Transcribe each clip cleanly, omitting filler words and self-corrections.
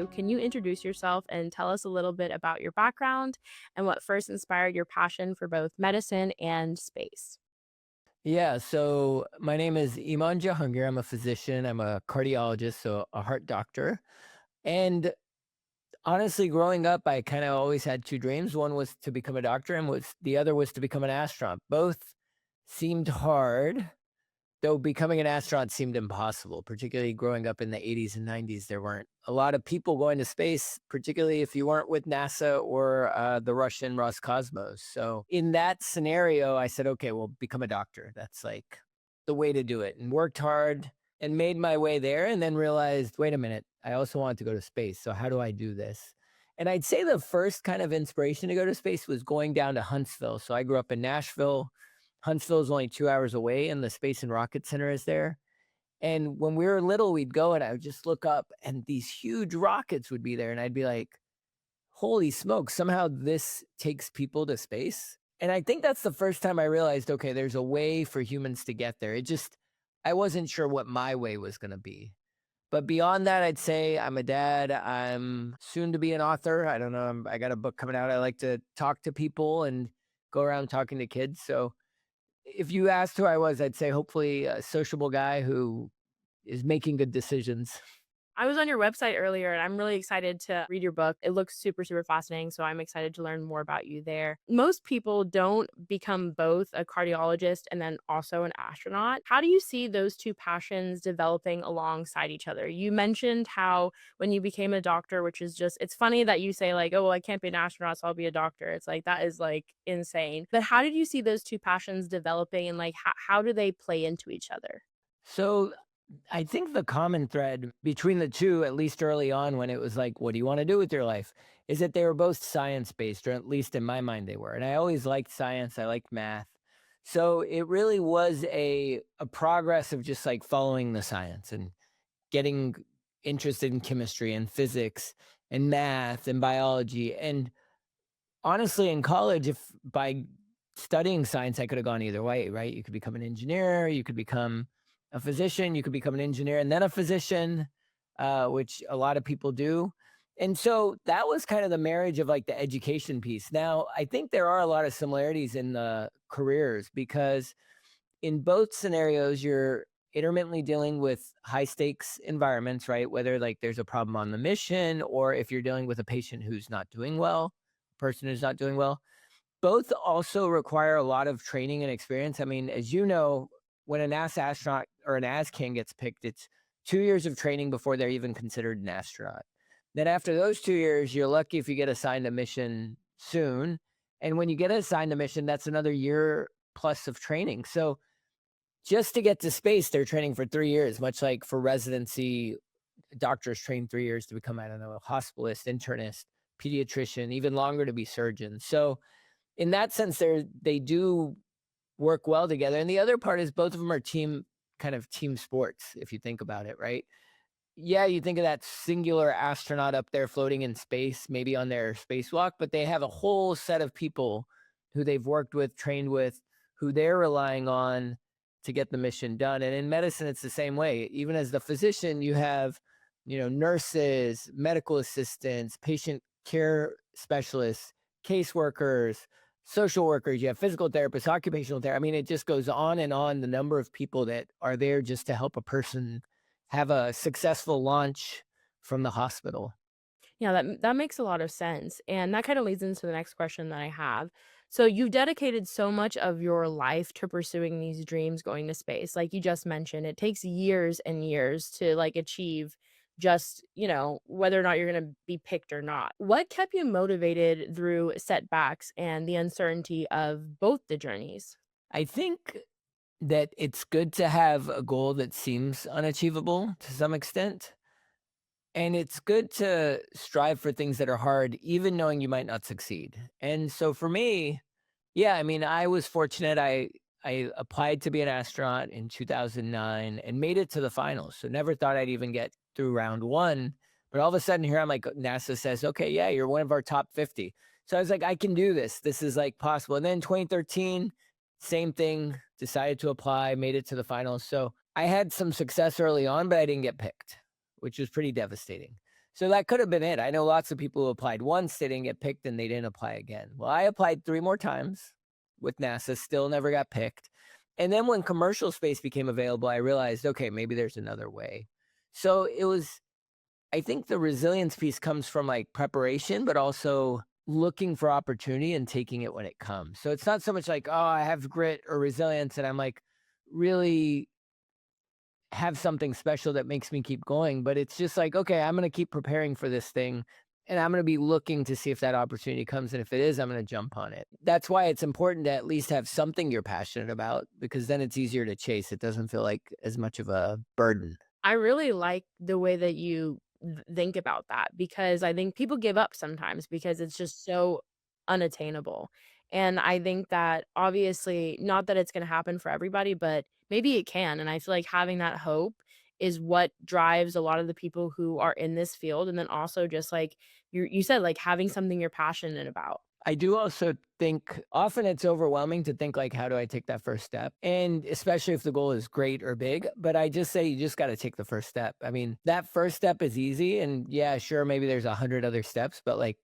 you, can you introduce yourself and tell us a little bit about your background and what first inspired your passion for both medicine and space? Yeah, so my name is Eiman Jahangir. I'm a physician. I'm a cardiologist, so a heart doctor. And honestly, growing up, I kind of always had two dreams. One was to become a doctor, and was the other was to become an astronaut. Both seemed hard, though becoming an astronaut seemed impossible, particularly growing up in the 80s and 90s. There weren't a lot of people going to space, particularly if you weren't with NASA or the Russian Roscosmos. So, in that scenario, I said, okay, well, become a doctor. That's like the way to do it. And worked hard and made my way there. And then realized, wait a minute, I also wanted to go to space. So, how do I do this? And I'd say the first kind of inspiration to go to space was going down to Huntsville. So, I grew up in Nashville. Huntsville is only 2 hours away, and the Space and Rocket Center is there. And when we were little, we'd go and I would just look up, and these huge rockets would be there, and I'd be like, "Holy smoke, somehow this takes people to space?" And I think that's the first time I realized, okay, there's a way for humans to get there. It just I wasn't sure what my way was gonna be. But beyond that, I'd say I'm a dad. I'm soon to be an author. I don't know, I got a book coming out. I like to talk to people and go around talking to kids, so if you asked who I was, I'd say hopefully a sociable guy who is making good decisions. I was on your website earlier and I'm really excited to read your book. It looks super, super fascinating. So I'm excited to learn more about you there. Most people don't become both a cardiologist and then also an astronaut. How do you see those two passions developing alongside each other? You mentioned how when you became a doctor, which is just, it's funny that you say, like, oh, well, I can't be an astronaut, so I'll be a doctor. It's like, that is like insane. But how did you see those two passions developing and like, how do they play into each other? So I think the common thread between the two, at least early on when it was like, what do you want to do with your life? Is that they were both science based, or at least in my mind they were. And I always liked science, I liked math. So it really was a progress of just like following the science and getting interested in chemistry and physics and math and biology. And honestly, in college, if by studying science, I could have gone either way, right? You could become an engineer, you could become a physician, you could become an engineer and then a physician, which a lot of people do. And so that was kind of the marriage of like the education piece. Now, I think there are a lot of similarities in the careers because in both scenarios, you're intermittently dealing with high stakes environments, right? Whether like there's a problem on the mission or if you're dealing with a patient who's not doing well, person who's not doing well. Both also require a lot of training and experience. I mean, as you know, when a NASA astronaut or an ASCAN gets picked, it's 2 years of training before they're even considered an astronaut. Then after those 2 years, you're lucky if you get assigned a mission soon. And when you get assigned a mission, that's another year plus of training. So just to get to space, they're training for 3 years, much like for residency, doctors train 3 years to become, I don't know, a hospitalist, internist, pediatrician, even longer to be surgeons. So in that sense, they do work well together. And the other part is both of them are team sports, if you think about it, right? Yeah, you think of that singular astronaut up there floating in space, maybe on their spacewalk, but they have a whole set of people who they've worked with, trained with, who they're relying on to get the mission done. And in medicine, it's the same way. Even as the physician, you have, nurses, medical assistants, patient care specialists, caseworkers, social workers, you have physical therapists, occupational therapy. I mean, it just goes on and on, the number of people that are there just to help a person have a successful launch from the hospital. Yeah, that makes a lot of sense, and that kinda leads into the next question that I have. So you've dedicated so much of your life to pursuing these dreams going to space, like you just mentioned, it takes years and years to, like, achieve just, whether or not you're gonna be picked or not. What kept you motivated through setbacks and the uncertainty of both the journeys? I think that it's good to have a goal that seems unachievable to some extent. And it's good to strive for things that are hard, even knowing you might not succeed. And so for me, yeah, I mean, I was fortunate. I applied to be an astronaut in 2009 and made it to the finals. So never thought I'd even get through round one. But all of a sudden here I'm like, NASA says, okay, yeah, you're one of our top 50. So I was like, I can do this. This is like possible. And then 2013, same thing, decided to apply, made it to the finals. So I had some success early on, but I didn't get picked, which was pretty devastating. So that could have been it. I know lots of people who applied once, they didn't get picked and they didn't apply again. Well, I applied 3 more times with NASA, still never got picked. And then when commercial space became available, I realized, okay, maybe there's another way. So it was, I think the resilience piece comes from like preparation, but also looking for opportunity and taking it when it comes. So it's not so much like, oh, I have grit or resilience and I'm like really have something special that makes me keep going, but it's just like, okay, I'm going to keep preparing for this thing and I'm going to be looking to see if that opportunity comes. And if it is, I'm going to jump on it. That's why it's important to at least have something you're passionate about because then it's easier to chase. It doesn't feel like as much of a burden. I really like the way that you think about that because I think people give up sometimes because it's just so unattainable. And I think that obviously, not that it's going to happen for everybody, but maybe it can. And I feel like having that hope is what drives a lot of the people who are in this field. And then also just like you said, like having something you're passionate about. I do also think often it's overwhelming to think like, how do I take that first step? And especially if the goal is great or big, but I just say you just got to take the first step. I mean, that first step is easy. And yeah, sure, maybe there's 100 other steps, but like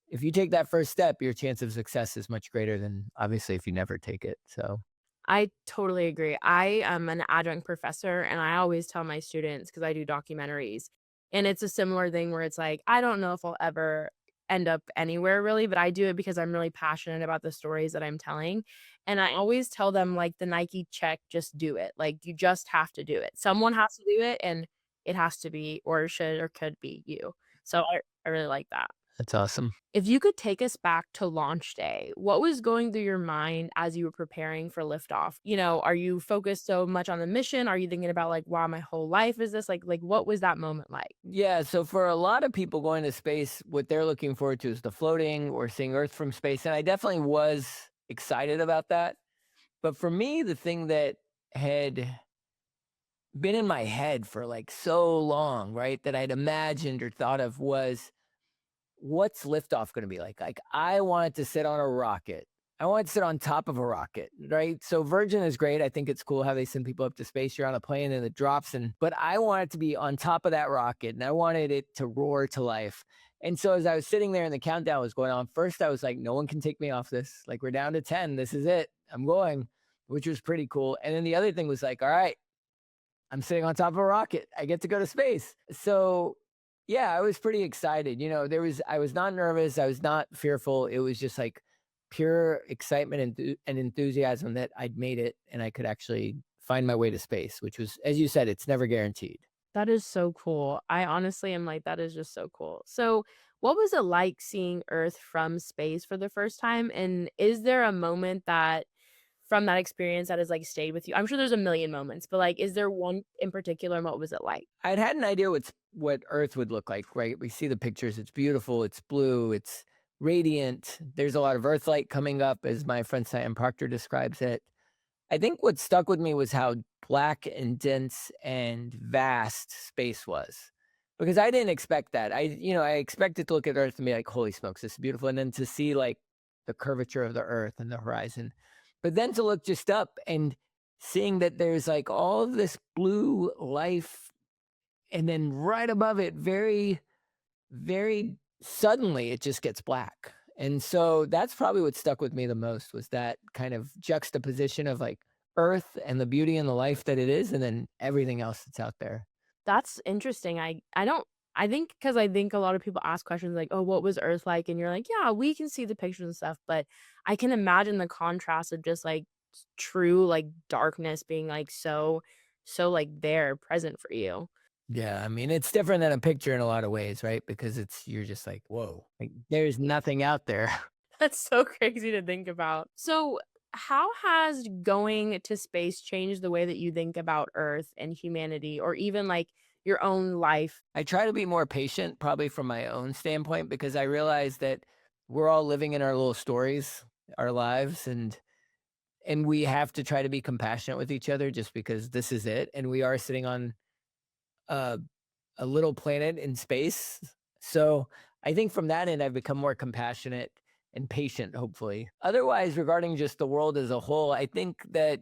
if you take that first step, your chance of success is much greater than obviously if you never take it. So I totally agree. I am an adjunct professor, and I always tell my students because I do documentaries, and it's a similar thing where it's like, I don't know if I'll ever end up anywhere really, but I do it because I'm really passionate about the stories that I'm telling. And I always tell them like the Nike check, just do it. Like you just have to do it. Someone has to do it, and it has to be or should or could be you. So I really like that. that's awesome. If you could take us back to launch day, what was going through your mind as you were preparing for liftoff? You know, are you focused so much on the mission? Are you thinking about like, wow, my whole life is this? Like what was that moment like? Yeah. So for a lot of people going to space, what they're looking forward to is the floating or seeing Earth from space. And I definitely was excited about that. But for me, the thing that had been in my head for like so long, right, that I'd imagined or thought of was what's liftoff going to be like? Like, I wanted to sit on a rocket. I wanted to sit on top of a rocket, right? So Virgin is great. I think it's cool how they send people up to space. You're on a plane and it drops, and but I wanted to be on top of that rocket, and I wanted it to roar to life. And so as I was sitting there and the countdown was going on, first I was like, no one can take me off this. Like we're down to 10. This is it. I'm going, which was pretty cool. And then the other thing was like, all right, I'm sitting on top of a rocket. I get to go to space. So, yeah, I was pretty excited. I was not nervous. I was not fearful. It was just like pure excitement and enthusiasm that I'd made it and I could actually find my way to space, which was, as you said, it's never guaranteed. That is so cool. I honestly am like, that is just so cool. So, what was it like seeing Earth from space for the first time? And is there a moment that from that experience that has like stayed with you? I'm sure there's a million moments, but like, is there one in particular? And what was it like? I'd had an idea what Earth would look like, right? We see the pictures. It's beautiful. It's blue. It's radiant. There's a lot of Earth light coming up, as my friend Sam Proctor describes it. I think what stuck with me was how black and dense and vast space was. Because I didn't expect that. I expected to look at Earth and be like, holy smokes, this is beautiful. And then to see like the curvature of the Earth and the horizon. But then to look just up and seeing that there's like all of this blue life. And then right above it, very, very suddenly, it just gets black. And so that's probably what stuck with me the most was that kind of juxtaposition of like Earth and the beauty and the life that it is, and then everything else that's out there. That's interesting. I don't I think because I think a lot of people ask questions like, "Oh, what was Earth like?" And you're like, "Yeah, we can see the pictures and stuff," but I can imagine the contrast of just like true like darkness being like so like there present for you. Yeah, I mean, it's different than a picture in a lot of ways, right? Because you're just like, whoa, like there's nothing out there. That's so crazy to think about. So, how has going to space changed the way that you think about Earth and humanity or even like your own life? I try to be more patient, probably from my own standpoint, because I realize that we're all living in our little stories, our lives, and we have to try to be compassionate with each other just because this is it, and we are sitting on a a little planet in space. So I think from that end, I've become more compassionate and patient, hopefully. Otherwise, regarding just the world as a whole, I think that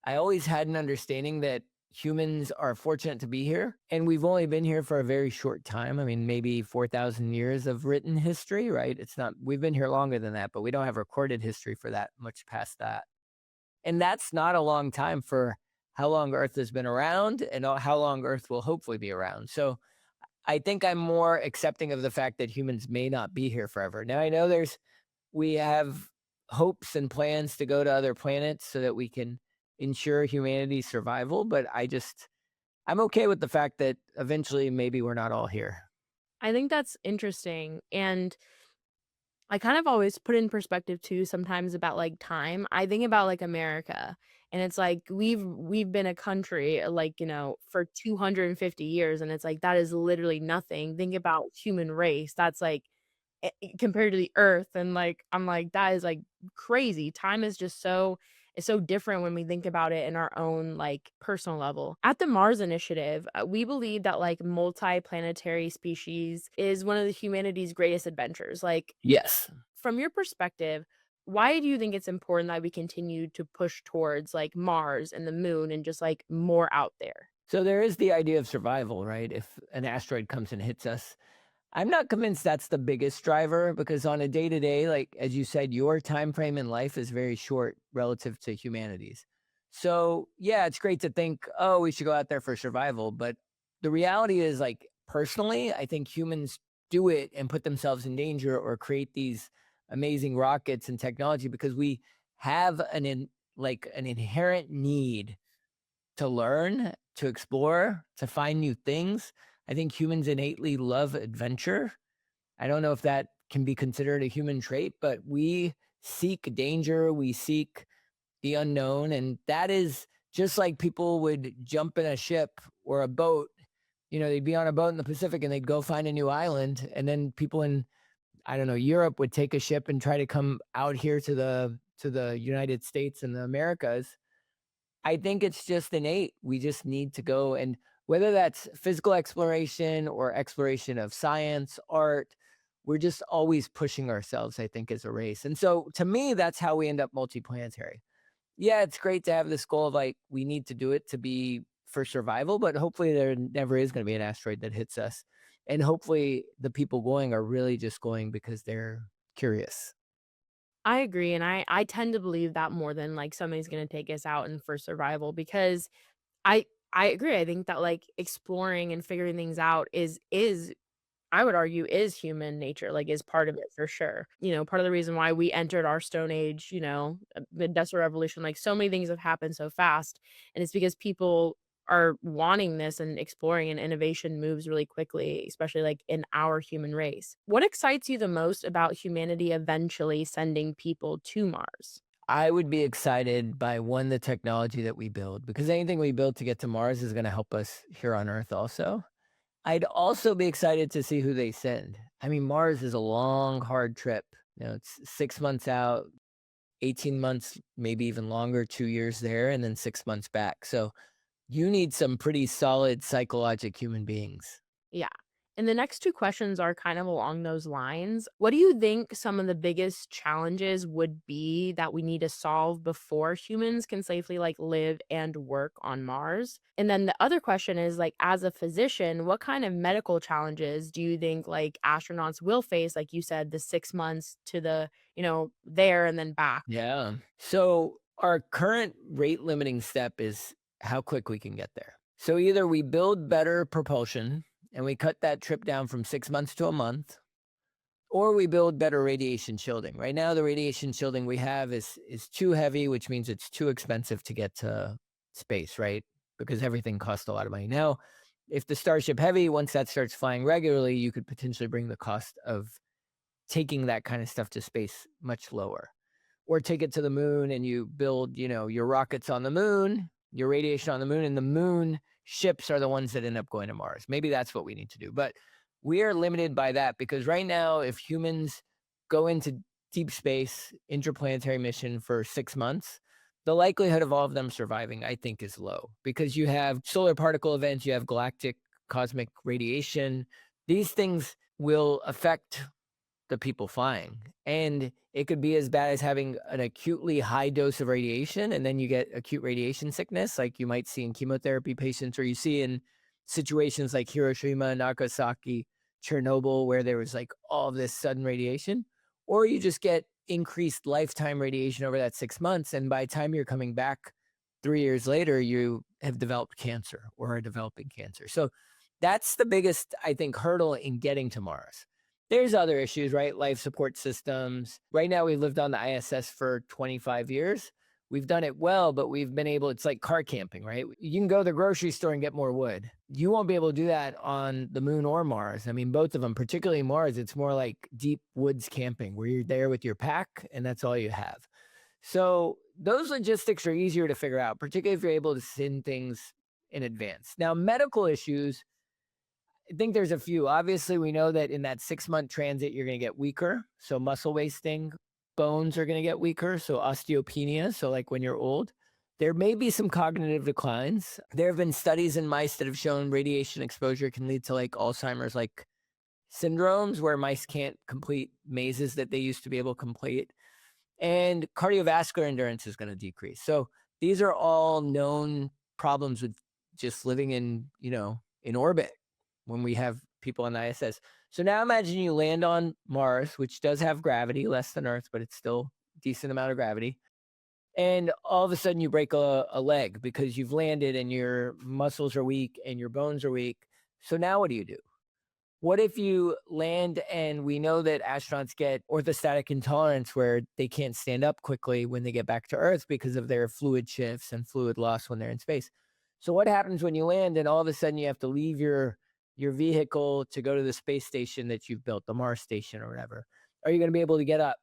I always had an understanding that humans are fortunate to be here, and we've only been here for a very short time. I mean, maybe 4,000 years of written history, right? It's not, we've been here longer than that, but we don't have recorded history for that much past that. And that's not a long time for how long Earth has been around and how long Earth will hopefully be around. So I think I'm more accepting of the fact that humans may not be here forever. Now, I know we have hopes and plans to go to other planets so that we can ensure humanity's survival, but I'm okay with the fact that eventually maybe we're not all here. I think that's interesting, and I kind of always put in perspective too sometimes about, like, time. I think about, like, America, and it's like we've been a country, like, for 250 years, and it's like, that is literally nothing. Think about human race. That's like compared to the earth, and, like, I'm like, that is, like, crazy. Time is just it's so different when we think about it in our own, like, personal level. At the Mars Initiative, we believe that, like, multi-planetary species is one of the humanity's greatest adventures. Like, Yes. from your perspective, why do you think it's important that we continue to push towards, like, Mars and the moon and just, like, more out there? So there is the idea of survival, right? If an asteroid comes and hits us, I'm not convinced that's the biggest driver because on a day to day, like as you said, your time frame in life is very short relative to humanity's. So yeah, it's great to think, oh, we should go out there for survival. But the reality is, like personally, I think humans do it and put themselves in danger or create these amazing rockets and technology because we have like an inherent need to learn, to explore, to find new things. I think humans innately love adventure. I don't know if that can be considered a human trait, but we seek danger, we seek the unknown. And that is just like people would jump in a ship or a boat. They'd be on a boat in the Pacific and they'd go find a new island. And then people in, I don't know, Europe would take a ship and try to come out here to the United States and the Americas. I think it's just innate. We just need to go, and whether that's physical exploration or exploration of science, art, we're just always pushing ourselves, I think, as a race. And so to me, that's how we end up multiplanetary. Yeah, it's great to have this goal of like, we need to do it to be for survival, but hopefully there never is going to be an asteroid that hits us. And hopefully the people going are really just going because they're curious. I agree, and I tend to believe that more than, like, somebody's gonna take us out and for survival because I I agree. I think that, like, exploring and figuring things out is I would argue is human nature, like, is part of it for sure. Part of the reason why we entered our stone age, the industrial revolution, like, so many things have happened so fast, and it's because people are wanting this and exploring, and innovation moves really quickly, especially, like, in our human race. What excites you the most about humanity eventually sending people to Mars? I would be excited by one, the technology that we build, because anything we build to get to Mars is going to help us here on Earth also. I'd also be excited to see who they send. I mean, Mars is a long, hard trip. It's 6 months out, 18 months, maybe even longer, 2 years there, and then 6 months back. So you need some pretty solid psychologic human beings. Yeah. And the next two questions are kind of along those lines. What do you think some of the biggest challenges would be that we need to solve before humans can safely like live and work on Mars? And then the other question is like as a physician, what kind of medical challenges do you think like astronauts will face like you said the 6 months to the, there and then back? Yeah. So our current rate limiting step is how quick we can get there. So either we build better propulsion and we cut that trip down from 6 months to a month, or we build better radiation shielding. Right now, the radiation shielding we have is too heavy, which means it's too expensive to get to space, right? Because everything costs a lot of money. Now, if the Starship Heavy, once that starts flying regularly, you could potentially bring the cost of taking that kind of stuff to space much lower. Or take it to the moon and you build, your rockets on the moon, your radiation on the moon, and the moon ships are the ones that end up going to Mars. Maybe that's what we need to do. But we are limited by that because right now, if humans go into deep space, interplanetary mission for 6 months, the likelihood of all of them surviving, I think, is low because you have solar particle events, you have galactic cosmic radiation. These things will affect the people flying. And it could be as bad as having an acutely high dose of radiation, and then you get acute radiation sickness, like you might see in chemotherapy patients, or you see in situations like Hiroshima, Nagasaki, Chernobyl, where there was like all of this sudden radiation, or you just get increased lifetime radiation over that 6 months. And by the time you're coming back 3 years later, you have developed cancer or are developing cancer. So that's the biggest, I think, hurdle in getting to Mars. There's other issues, right? Life support systems. Right now, we've lived on the ISS for 25 years. We've done it well, but we've been able, it's like car camping, right? You can go to the grocery store and get more wood. You won't be able to do that on the moon or Mars. I mean, both of them, particularly Mars, it's more like deep woods camping where you're there with your pack and that's all you have. So those logistics are easier to figure out, particularly if you're able to send things in advance. Now, medical issues, I think there's a few. Obviously, we know that in that 6 month transit, you're going to get weaker. So, muscle wasting, bones are going to get weaker. So, osteopenia. So, like when you're old, there may be some cognitive declines. There have been studies in mice that have shown radiation exposure can lead to like Alzheimer's like syndromes where mice can't complete mazes that they used to be able to complete. And cardiovascular endurance is going to decrease. So, these are all known problems with just living in, in orbit when we have people on the ISS. So now imagine you land on Mars, which does have gravity, less than Earth, but it's still decent amount of gravity. And all of a sudden you break a leg because you've landed and your muscles are weak and your bones are weak. So now what do you do? What if you land and we know that astronauts get orthostatic intolerance where they can't stand up quickly when they get back to Earth because of their fluid shifts and fluid loss when they're in space? So what happens when you land and all of a sudden you have to leave your vehicle to go to the space station that you've built, the Mars station or whatever? Are you going to be able to get up?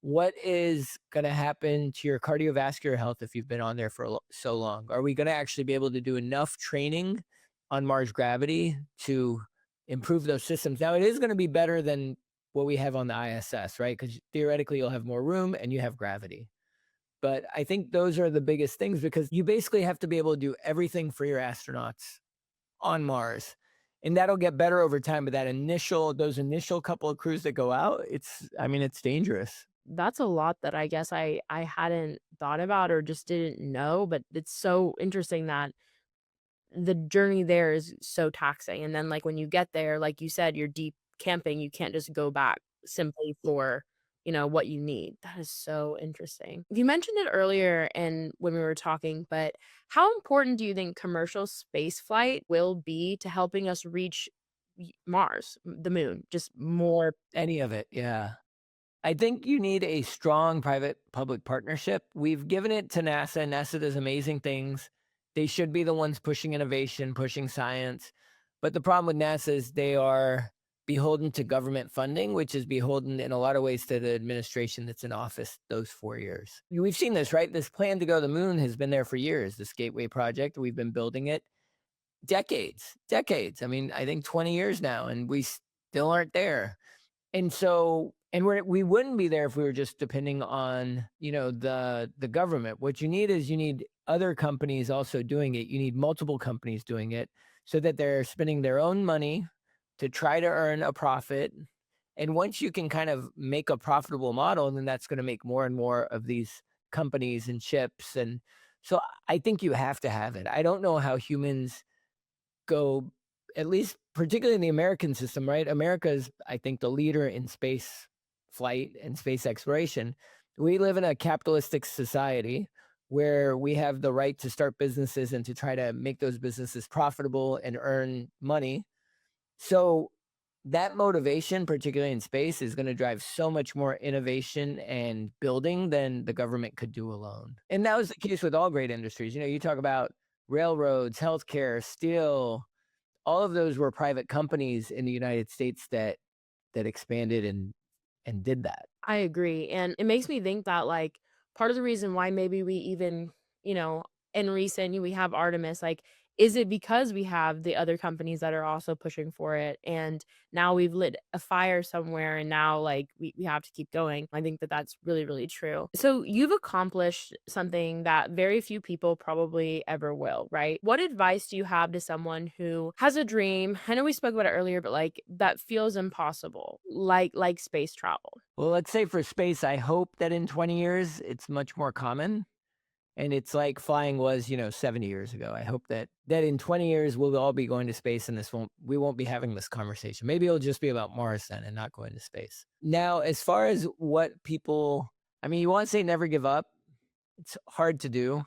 What is going to happen to your cardiovascular health if you've been on there for so long? Are we going to actually be able to do enough training on Mars gravity to improve those systems? Now, it is going to be better than what we have on the ISS, right? Because theoretically, you'll have more room and you have gravity. But I think those are the biggest things because you basically have to be able to do everything for your astronauts on Mars. And that'll get better over time. But those initial couple of crews that go out, it's dangerous. That's a lot that I guess I hadn't thought about or just didn't know, but it's so interesting that the journey there is so taxing, and then, like, when you get there, like you said, you're deep camping, you can't just go back simply for, what you need. That is so interesting. You mentioned it earlier and when we were talking, but how important do you think commercial space flight will be to helping us reach Mars, the moon, just more. Any of it, yeah. I think you need a strong private public partnership. We've given it to NASA. NASA does amazing things. They should be the ones pushing innovation, pushing science. But the problem with NASA is they are beholden to government funding, which is beholden in a lot of ways to the administration that's in office those 4 years. We've seen this, right? This plan to go to the moon has been there for years, this Gateway project. We've been building it decades, decades. I mean, I think 20 years now, and we still aren't there. And so we wouldn't be there if we were just depending on, the government. What you need other companies also doing it. You need multiple companies doing it so that they're spending their own money to try to earn a profit. And once you can kind of make a profitable model, then that's going to make more and more of these companies and chips. And so I think you have to have it. I don't know how humans go, at least particularly in the American system, right? America is, I think, the leader in space flight and space exploration. We live in a capitalistic society where we have the right to start businesses and to try to make those businesses profitable and earn money. So that motivation, particularly in space, is going to drive so much more innovation and building than the government could do alone. And that was the case with all great industries. You talk about railroads, healthcare, steel, all of those were private companies in the United States that expanded and did that. I agree, and it makes me think that, like, part of the reason why maybe we even, you know, in recent we have Artemis, like, is it because we have the other companies that are also pushing for it, and now we've lit a fire somewhere, and now, like, we have to keep going? I think that that's really, really true. So, you've accomplished something that very few people probably ever will, right? What advice do you have to someone who has a dream? I know we spoke about it earlier, but, like, that feels impossible, like space travel. Well, let's say for space, I hope that in 20 years it's much more common. And it's like flying was, 70 years ago. I hope that in 20 years we'll all be going to space and we won't be having this conversation. Maybe it'll just be about Mars then and not going to space. Now, as far as what people, I mean, you want to say never give up. It's hard to do,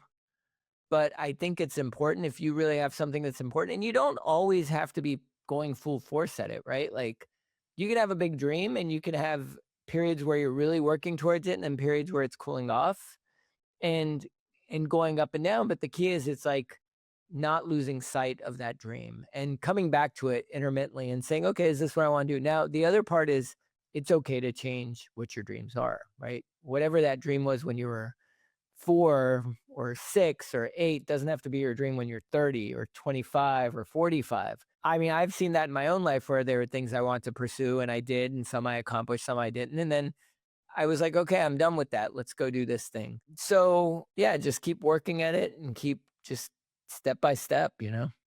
but I think it's important if you really have something that's important, and you don't always have to be going full force at it, right? Like you can have a big dream and you can have periods where you're really working towards it and then periods where it's cooling off and going up and down. But the key is it's like not losing sight of that dream and coming back to it intermittently and saying, okay, is this what I want to do? Now, the other part is it's okay to change what your dreams are, right? Whatever that dream was when you were 4 or 6 or 8 doesn't have to be your dream when you're 30 or 25 or 45. I mean, I've seen that in my own life where there were things I want to pursue and I did, and some I accomplished, some I didn't. And then I was like, okay, I'm done with that. Let's go do this thing. So yeah, just keep working at it and keep just step by step.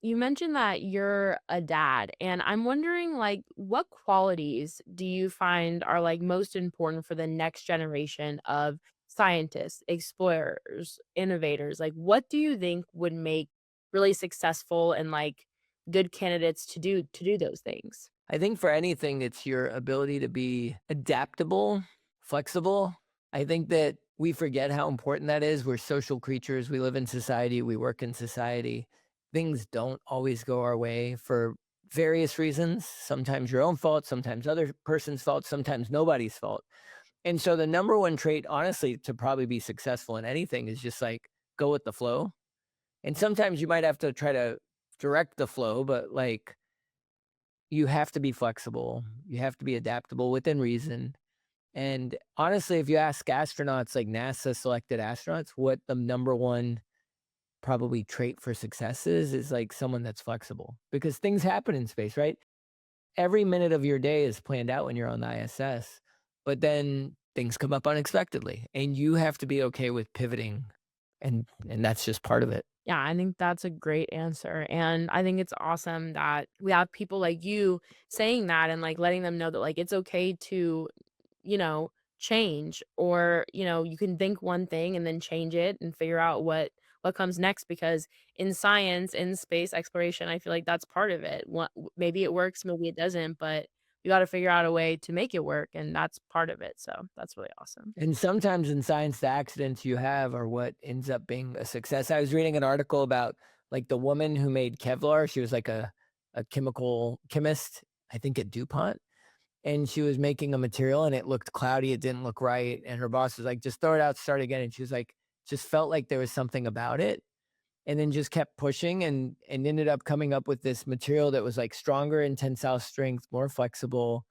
You mentioned that you're a dad, and I'm wondering, like, what qualities do you find are, like, most important for the next generation of scientists, explorers, innovators? Like, what do you think would make really successful and, like, good candidates to do those things? I think for anything, it's your ability to be adaptable, flexible. I think that we forget how important that is. We're social creatures. We live in society. We work in society. Things don't always go our way for various reasons. Sometimes your own fault, sometimes other person's fault, sometimes nobody's fault. And so the number one trait, honestly, to probably be successful in anything is just like go with the flow. And sometimes you might have to try to direct the flow, but like you have to be flexible. You have to be adaptable within reason. And honestly, if you ask astronauts, like NASA selected astronauts, what the number one probably trait for success is like someone that's flexible because things happen in space, right? Every minute of your day is planned out when you're on the ISS, but then things come up unexpectedly and you have to be okay with pivoting and that's just part of it. Yeah, I think that's a great answer. And I think it's awesome that we have people like you saying that and like letting them know that like it's okay to, you know, change, or, you can think one thing and then change it and figure out what comes next, because in science, in space exploration, I feel like that's part of it. Maybe it works, maybe it doesn't, but you got to figure out a way to make it work, and that's part of it. So, that's really awesome. And sometimes in science, the accidents you have are what ends up being a success. I was reading an article about like the woman who made Kevlar. She was like a chemical chemist, I think at DuPont. And she was making a material and it looked cloudy. It didn't look right. And her boss was like, just throw it out, start again. And she was like, just felt like there was something about it. And then just kept pushing and ended up coming up with this material that was like stronger in tensile strength, more flexible,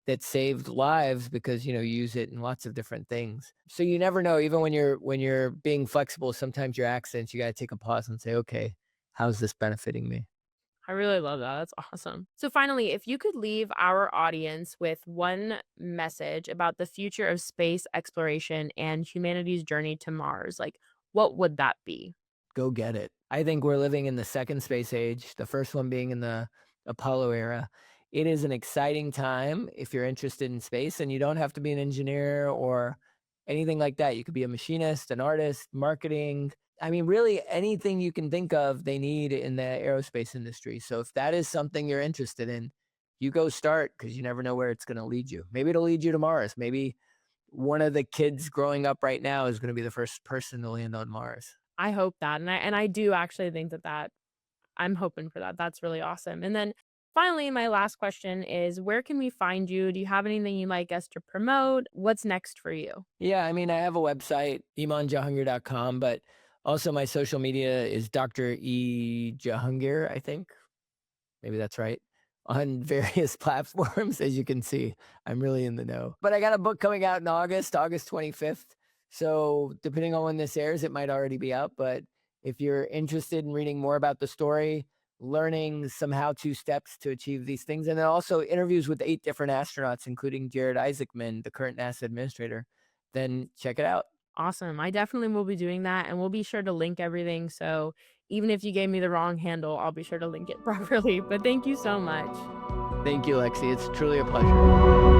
that saved lives because you use it in lots of different things. So you never know, even when you're being flexible, sometimes your accidents, you got to take a pause and say, okay, how's this benefiting me? I really love that. That's awesome. So finally, if you could leave our audience with one message about the future of space exploration and humanity's journey to Mars, like what would that be? Go get it. I think we're living in the second space age, the first one being in the Apollo era. It is an exciting time if you're interested in space, and you don't have to be an engineer or anything like that. You could be a machinist, an artist, marketing. I mean, really anything you can think of, they need in the aerospace industry. So if that is something you're interested in, you go start because you never know where it's going to lead you. Maybe it'll lead you to Mars. Maybe one of the kids growing up right now is going to be the first person to land on Mars. I hope that, and I do actually think that I'm hoping for that. That's really awesome. And then finally, my last question is, where can we find you? Do you have anything you'd like us to promote? What's next for you? Yeah, I mean, I have a website, imanjahangir.com, but also my social media is Dr. E. Jahangir, I think. Maybe that's right. On various platforms, as you can see, I'm really in the know. But I got a book coming out in August 25th. So depending on when this airs, it might already be out, but If you're interested in reading more about the story, learning some how-to steps to achieve these things, and then also interviews with 8 different astronauts, including Jared Isaacman, the current NASA administrator, then check it out. Awesome. I definitely will be doing that, and we'll be sure to link everything. So even if you gave me the wrong handle, I'll be sure to link it properly. But thank you so much. Thank you, Lexi. It's truly a pleasure.